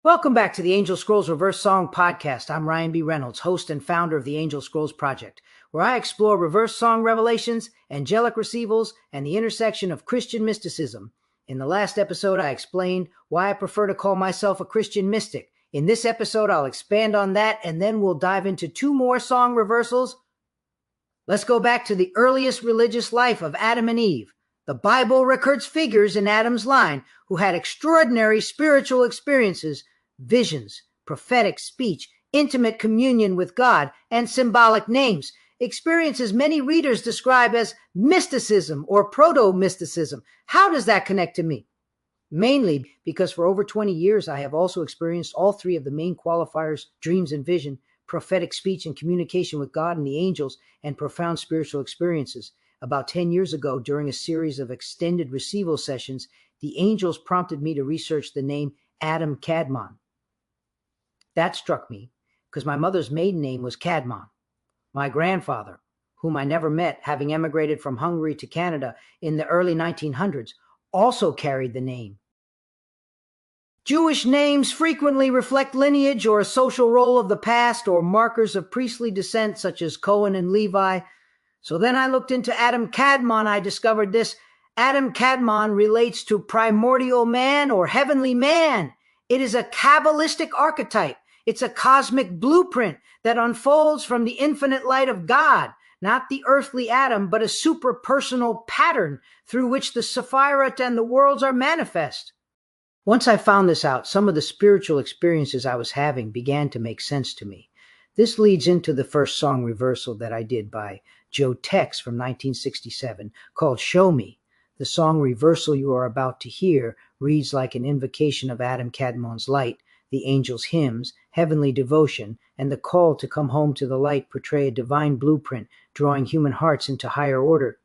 Welcome back to the Angel Scrolls Reverse Song Podcast. I'm Ryan B. Reynolds, host and founder of the Angel Scrolls Project, where I explore reverse song revelations, angelic receivals, and the intersection of Christian mysticism. In the last episode, I explained why I prefer to call myself a Christian mystic. In this episode, I'll expand on that, and then we'll dive into two more song reversals. Let's go back to the earliest religious life of Adam and Eve. The Bible records figures in Adam's line who had extraordinary spiritual experiences, visions, prophetic speech, intimate communion with God, and symbolic names, experiences many readers describe as mysticism or proto-mysticism. How does that connect to me? Mainly because for over 20 years, I have also experienced all three of the main qualifiers: dreams and vision, prophetic speech and communication with God and the angels, and profound spiritual experiences. About 10 years ago, during a series of extended receival sessions, the angels prompted me to research the name Adam Kadmon. That struck me because my mother's maiden name was Kadmon. My grandfather, whom I never met, having emigrated from Hungary to Canada in the early 1900s, also carried the name. Jewish names frequently reflect lineage or a social role of the past or markers of priestly descent such as Cohen and Levi. So then I looked into Adam Kadmon. I discovered this. Adam Kadmon relates to primordial man or heavenly man. It is a Kabbalistic archetype. It's a cosmic blueprint that unfolds from the infinite light of God, not the earthly Adam, but a super-personal pattern through which the Sephiroth and the worlds are manifest. Once I found this out, some of the spiritual experiences I was having began to make sense to me. This leads into the first song reversal that I did by Joe Tex from 1967 called Show Me. The song reversal you are about to hear reads like an invocation of Adam Kadmon's light. The angels' hymns, heavenly devotion, and the call to come home to the light portray a divine blueprint, drawing human hearts into higher order.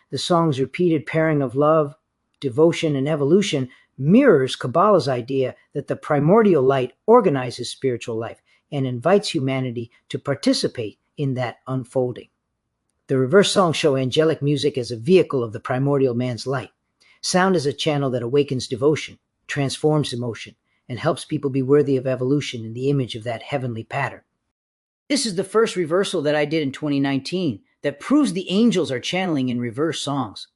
The song's repeated pairing of love, devotion, and evolution mirrors Kabbalah's idea that the primordial light organizes spiritual life and invites humanity to participate in that unfolding. The reverse songs show angelic music as a vehicle of the primordial man's light. Sound is a channel that awakens devotion, transforms emotion, and helps people be worthy of evolution in the image of that heavenly pattern. This is the first reversal that I did in 2019 that proves the angels are channeling in reverse songs.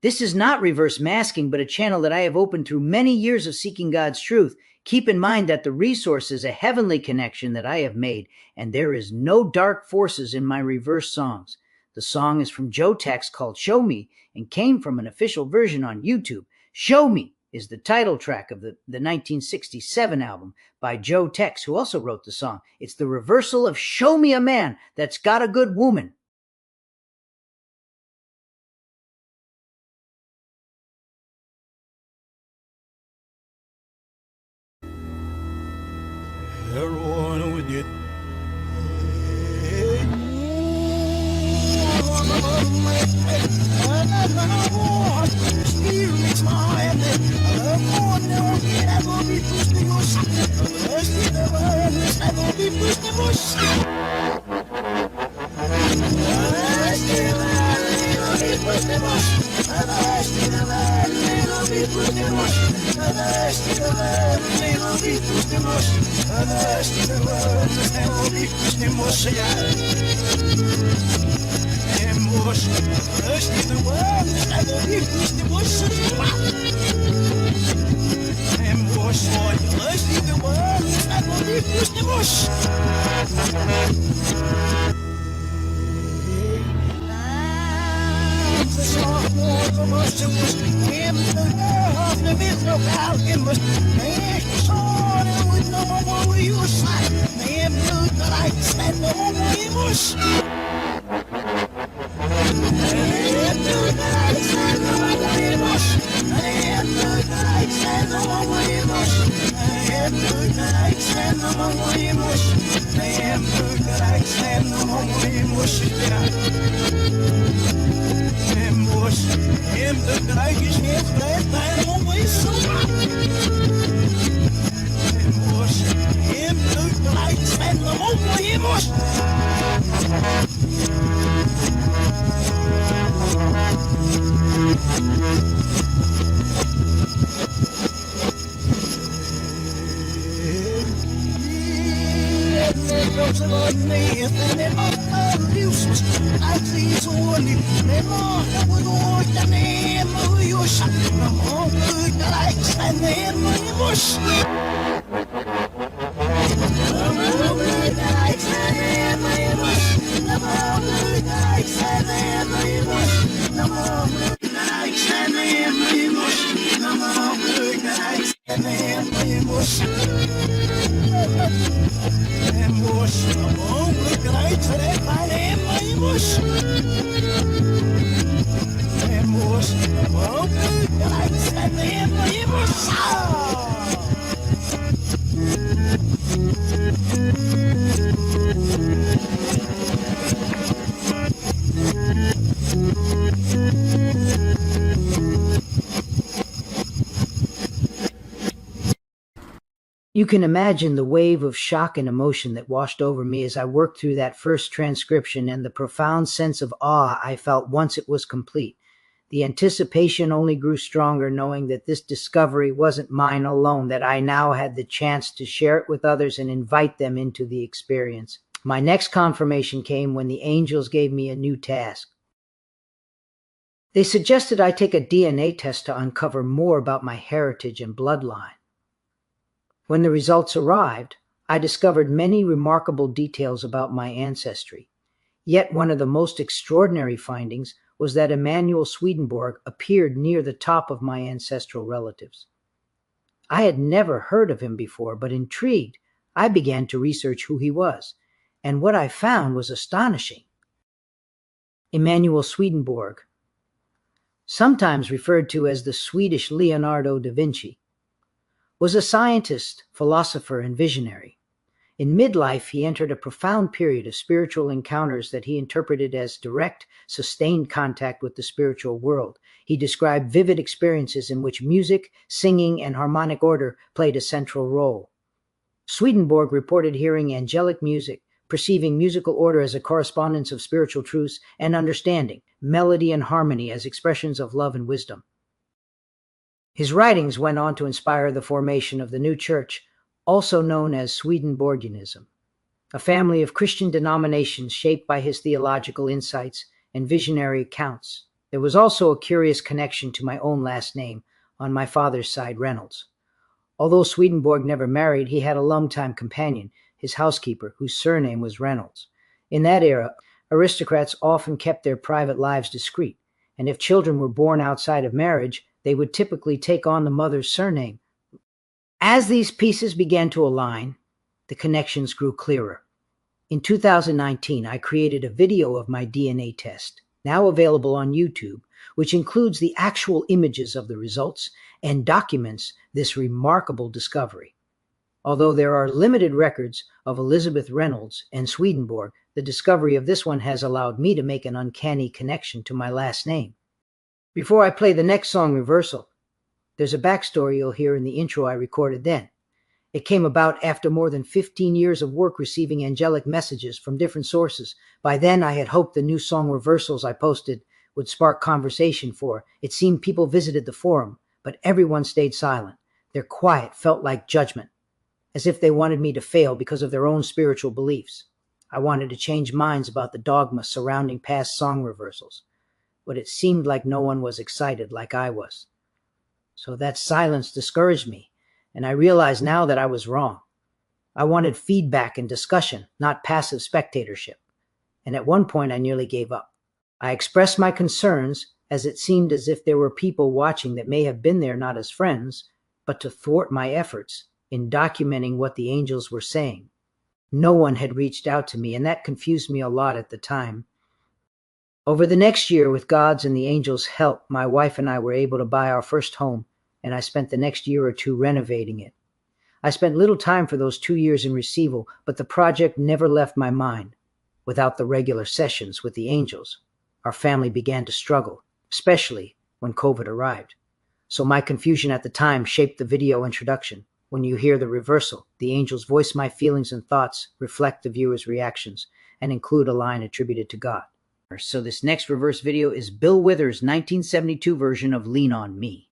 This is not reverse masking, but a channel that I have opened through many years of seeking God's truth. Keep in mind that the resource is a heavenly connection that I have made, and there is no dark forces in my reverse songs. The song is from Joe Tex called Show Me and came from an official version on YouTube. Show Me is the title track of the 1967 album by Joe Tex, who also wrote the song. It's the reversal of Show Me a Man That's Got a Good Woman. Everyone with it. You can imagine the wave of shock and emotion that washed over me as I worked through that first transcription and the profound sense of awe I felt once it was complete. The anticipation only grew stronger knowing that this discovery wasn't mine alone, that I now had the chance to share it with others and invite them into the experience. My next confirmation came when the angels gave me a new task. They suggested I take a DNA test to uncover more about my heritage and bloodline. When the results arrived, I discovered many remarkable details about my ancestry. Yet one of the most extraordinary findings was that Emanuel Swedenborg appeared near the top of my ancestral relatives. I had never heard of him before, but intrigued, I began to research who he was, and what I found was astonishing. Emanuel Swedenborg, sometimes referred to as the Swedish Leonardo da Vinci, was a scientist, philosopher, and visionary. In midlife, he entered a profound period of spiritual encounters that he interpreted as direct, sustained contact with the spiritual world. He described vivid experiences in which music, singing, and harmonic order played a central role. Swedenborg reported hearing angelic music, perceiving musical order as a correspondence of spiritual truths, and understanding melody and harmony as expressions of love and wisdom. His writings went on to inspire the formation of the new church, also known as Swedenborgianism, a family of Christian denominations shaped by his theological insights and visionary accounts. There was also a curious connection to my own last name, on my father's side, Reynolds. Although Swedenborg never married, he had a longtime companion, his housekeeper, whose surname was Reynolds. In that era, aristocrats often kept their private lives discreet, and if children were born outside of marriage, they would typically take on the mother's surname. As these pieces began to align, the connections grew clearer. In 2019, I created a video of my DNA test, now available on YouTube, which includes the actual images of the results and documents this remarkable discovery. Although there are limited records of Elizabeth Reynolds and Swedenborg, the discovery of this one has allowed me to make an uncanny connection to my last name. Before I play the next song, Reversal, there's a backstory you'll hear in the intro I recorded then. It came about after more than 15 years of work receiving angelic messages from different sources. By then, I had hoped the new song Reversals I posted would spark conversation for. It seemed people visited the forum, but everyone stayed silent. Their quiet felt like judgment, as if they wanted me to fail because of their own spiritual beliefs. I wanted to change minds about the dogma surrounding past song reversals, but it seemed like no one was excited like I was. So that silence discouraged me, and I realized now that I was wrong. I wanted feedback and discussion, not passive spectatorship, and at one point I nearly gave up. I expressed my concerns, as it seemed as if there were people watching that may have been there not as friends, but to thwart my efforts in documenting what the angels were saying. No one had reached out to me, and that confused me a lot at the time. Over the next year, with God's and the angels' help, my wife and I were able to buy our first home, and I spent the next year or two renovating it. I spent little time for those 2 years in Receival, but the project never left my mind. Without the regular sessions with the angels, our family began to struggle, especially when COVID arrived. So my confusion at the time shaped the video introduction. When you hear the reversal, the angels voice my feelings and thoughts, reflect the viewer's reactions, and include a line attributed to God. So this next reverse video is Bill Withers' 1972 version of Lean on Me.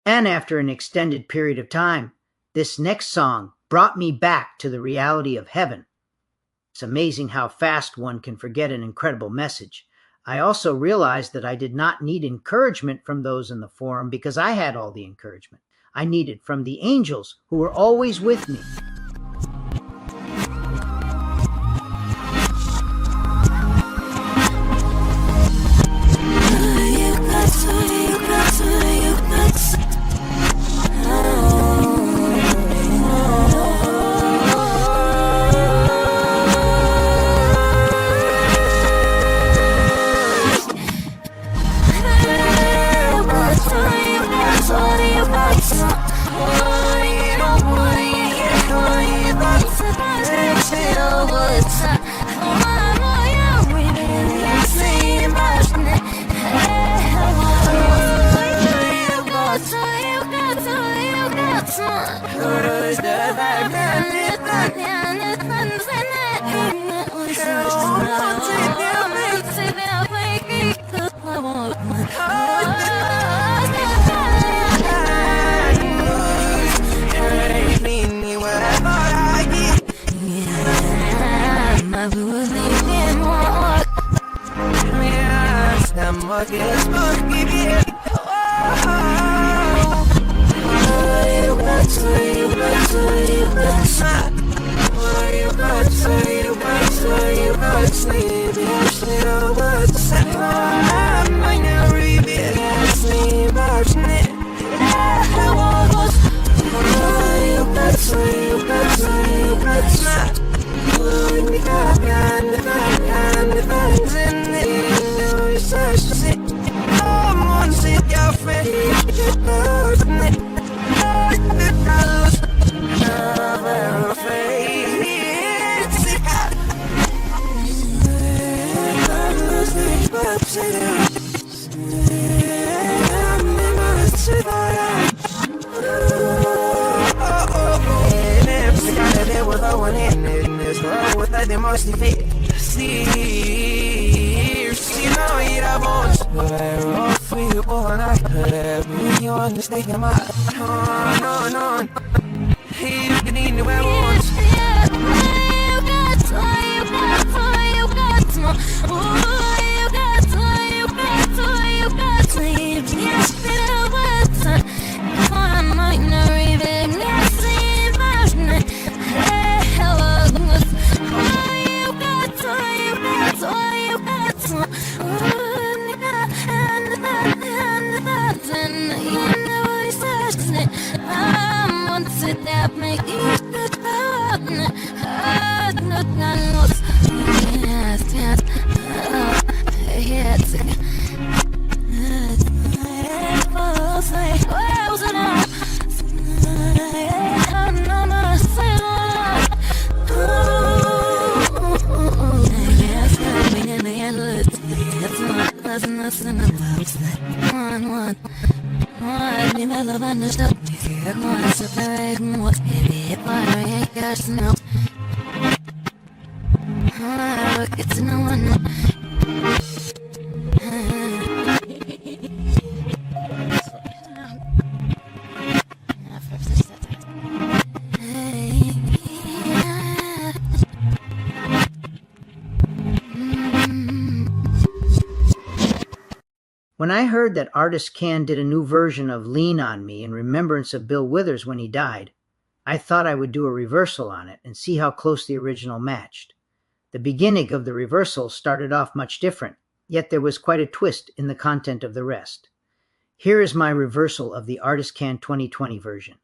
And after an extended period of time, this next song brought me back to the reality of heaven. It's amazing how fast one can forget an incredible message. I also realized that I did not need encouragement from those in the forum because I had all the encouragement I needed from the angels who were always with me. on, you understand my on. Hey, you can eat the way I want. That make it When I heard that artist Can did a new version of Lean on Me in remembrance of Bill Withers when he died, I thought I would do a reversal on it and see how close the original matched. The beginning of the reversal started off much different, yet there was quite a twist in the content of the rest. Here is my reversal of the Artist Can 2020 version.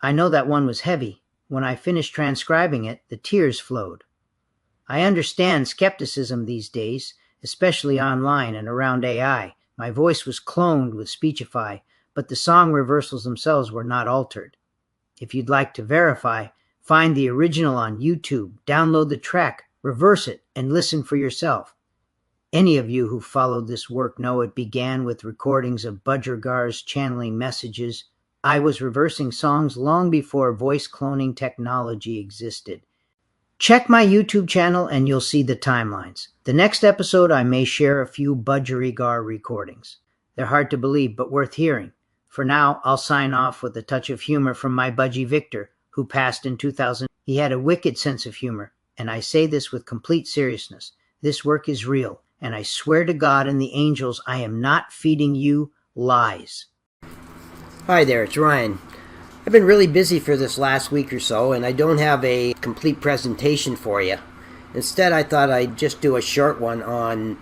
I know that one was heavy. When I finished transcribing it, the tears flowed. I understand skepticism these days, especially online and around AI. My voice was cloned with Speechify, but the song reversals themselves were not altered. If you'd like to verify, find the original on YouTube, download the track, reverse it, and listen for yourself. Any of you who followed this work know it began with recordings of Budgerigars channeling messages. I was reversing songs long before voice cloning technology existed. Check my YouTube channel and you'll see the timelines. The next episode I may share a few Budgerigar recordings. They're hard to believe, but worth hearing. For now, I'll sign off with a touch of humor from my budgie Victor, who passed in 2000. He had a wicked sense of humor, and I say this with complete seriousness. This work is real, and I swear to God and the angels I am not feeding you lies. Hi there, it's Ryan. I've been really busy for this last week or so, and I don't have a complete presentation for you. Instead, I thought I'd just do a short one on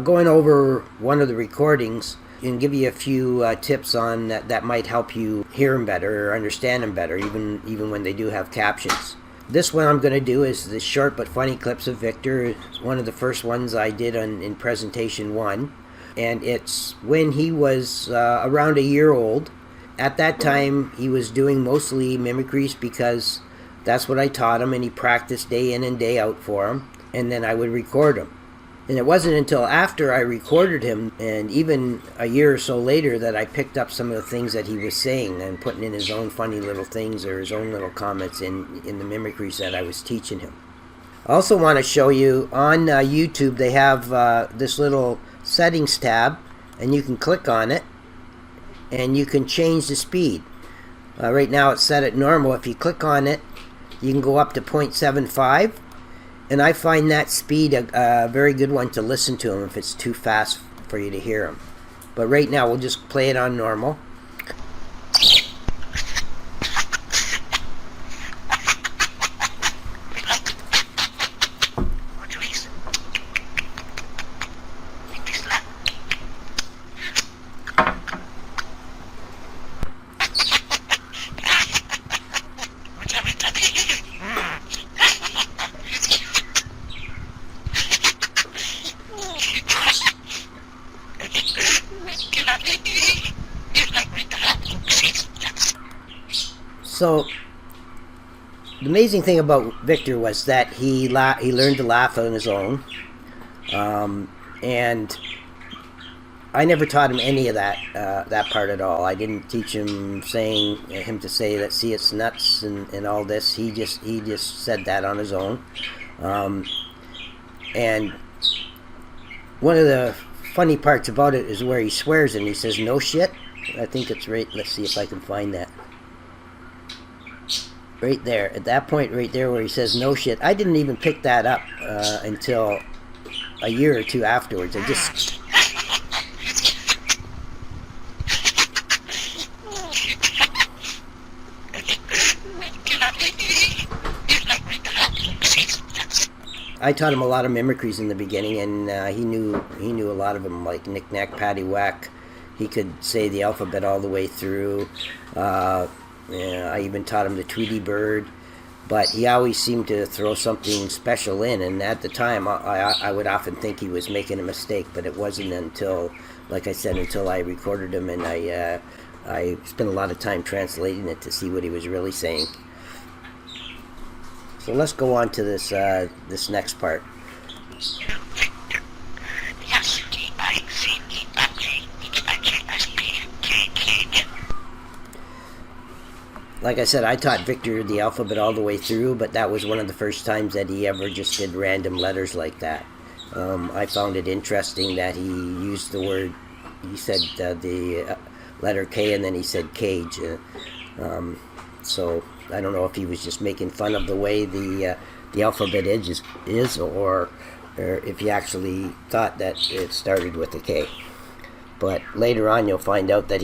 going over one of the recordings and give you a few tips on that might help you hear them better or understand them better, even when they do have captions. This one I'm going to do is the short but funny clips of Victor. It's one of the first ones I did in presentation 1, and it's when he was around a year old. At that time, he was doing mostly mimicries because that's what I taught him, and he practiced day in and day out for him, and then I would record him. And it wasn't until after I recorded him, and even a year or so later, that I picked up some of the things that he was saying and putting in his own funny little things or his own little comments in the mimicries that I was teaching him. I also want to show you, on YouTube, they have this little settings tab, and you can click on it, and you can change the speed. Right now it's set at normal. If you click on it, you can go up to 0.75, and I find that speed a very good one to listen to him if it's too fast for you to hear him. But right now we'll just play it on normal. So, the amazing thing about Victor was that he learned to laugh on his own, and I never taught him any of that part at all. I didn't teach him to say that, see, it's nuts and all this. He just said that on his own, and one of the funny parts about it is where he swears and he says no shit. I think it's right. Let's see if I can find that. Right there, at that point right there where he says no shit, I didn't even pick that up until a year or two afterwards. I taught him a lot of mimicries in the beginning, and he knew a lot of them, like knick knack paddywhack. Whack. He could say the alphabet all the way through. I even taught him the Tweety Bird, but he always seemed to throw something special in, and at the time I would often think he was making a mistake, but it wasn't until, like I said, until I recorded him, and I spent a lot of time translating it to see what he was really saying. So let's go on to this next part. Like I said, I taught Victor the alphabet all the way through, but that was one of the first times that he ever just did random letters like that. I found it interesting that he used the word, he said the letter K, and then he said cage. So I don't know if he was just making fun of the way the alphabet is, or if he actually thought that it started with a K. But later on you'll find out that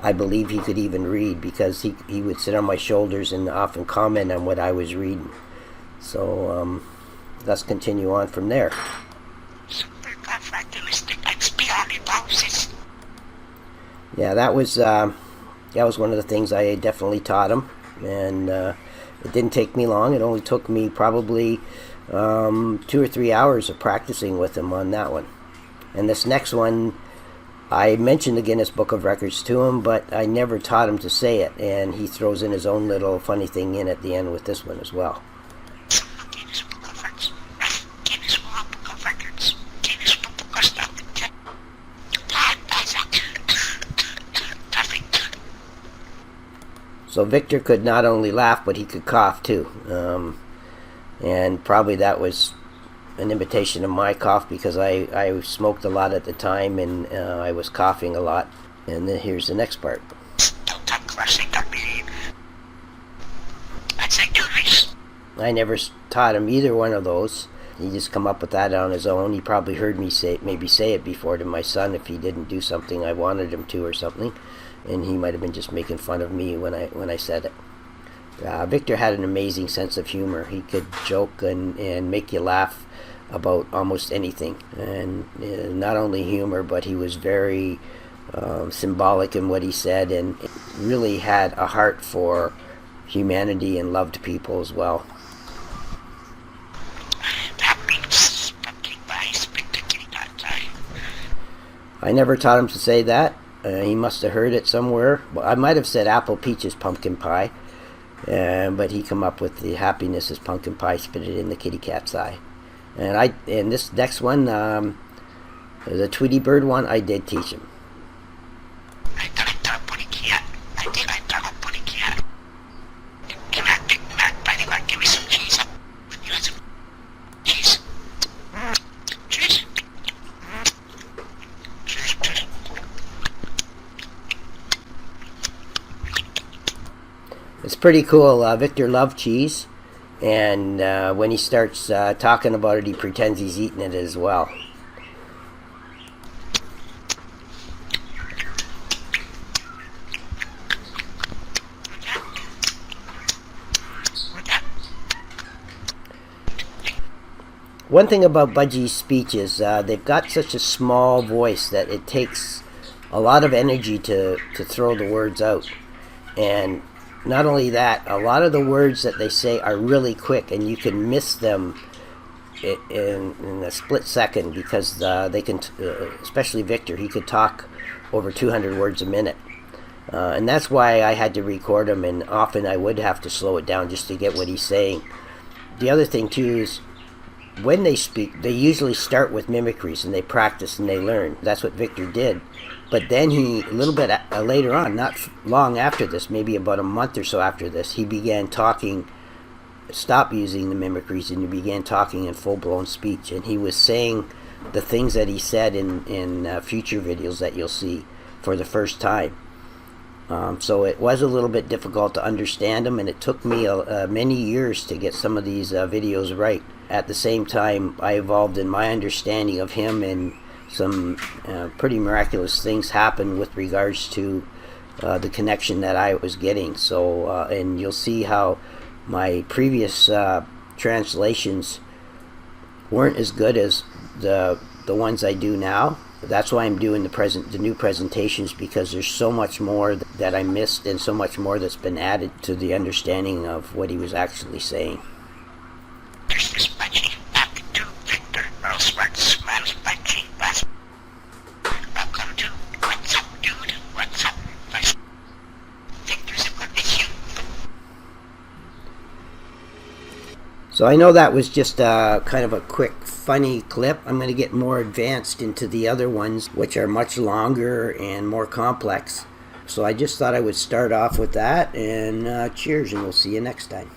I believe he could even read, because he would sit on my shoulders and often comment on what I was reading. So let's continue on from there. Yeah, that was one of the things I definitely taught him. And it didn't take me long. It only took me probably 2 or 3 hours of practicing with him on that one. And this next one, I mentioned the Guinness Book of Records to him, but I never taught him to say it, and he throws in his own little funny thing in at the end with this one as well. Guinness Book of Records. Guinness Book of Records. Guinness Book of Records. So Victor could not only laugh, but he could cough too. And probably that was an imitation of my cough, because I smoked a lot at the time, and I was coughing a lot. And then here's the next part. Don't talk crossing to me. I'd say do this. I never taught him either one of those. He just come up with that on his own. He probably heard me say it before to my son if he didn't do something I wanted him to or something, and he might have been just making fun of me when I said it. Victor had an amazing sense of humor. He could joke and make you laugh about almost anything, and not only humor, but he was very symbolic in what he said, and really had a heart for humanity and loved people as well. I never taught him to say that. He must have heard it somewhere. Well, I might have said apple peaches pumpkin pie, but he come up with the happiness is pumpkin pie, spit it in the kitty cat's eye. And this next one, the Tweety Bird one, I did teach him. Give me some cheese. You want some cheese? Cheese. It's pretty cool. Victor loved cheese, and when he starts talking about it, he pretends he's eating it as well. One thing about Budgie's speech is they've got such a small voice that it takes a lot of energy to throw the words out. And not only that, a lot of the words that they say are really quick, and you can miss them in a split second, because they can, especially Victor, he could talk over 200 words a minute. And that's why I had to record him, and often I would have to slow it down just to get what he's saying. The other thing too is, when they speak, they usually start with mimicries, and they practice and they learn. That's what Victor did. But then he, a little bit later on, not long after this, maybe about a month or so after this, he began talking, stopped using the mimicries, and he began talking in full-blown speech. And he was saying the things that he said in future videos that you'll see for the first time. So it was a little bit difficult to understand him, and it took me many years to get some of these videos right. At the same time, I evolved in my understanding of him, and some pretty miraculous things happened with regards to the connection that I was getting. So, and you'll see how my previous translations weren't as good as the ones I do now. That's why I'm doing the new presentations, because there's so much more that I missed, and so much more that's been added to the understanding of what he was actually saying. There's this Budgie back to Victor, Earl Smart Smiles Budgie. Welcome to What's Up, Dude? What's Up? Victor's a good issue. So I know that was just kind of a quick, funny clip. I'm going to get more advanced into the other ones, which are much longer and more complex. So I just thought I would start off with that, and cheers, and we'll see you next time.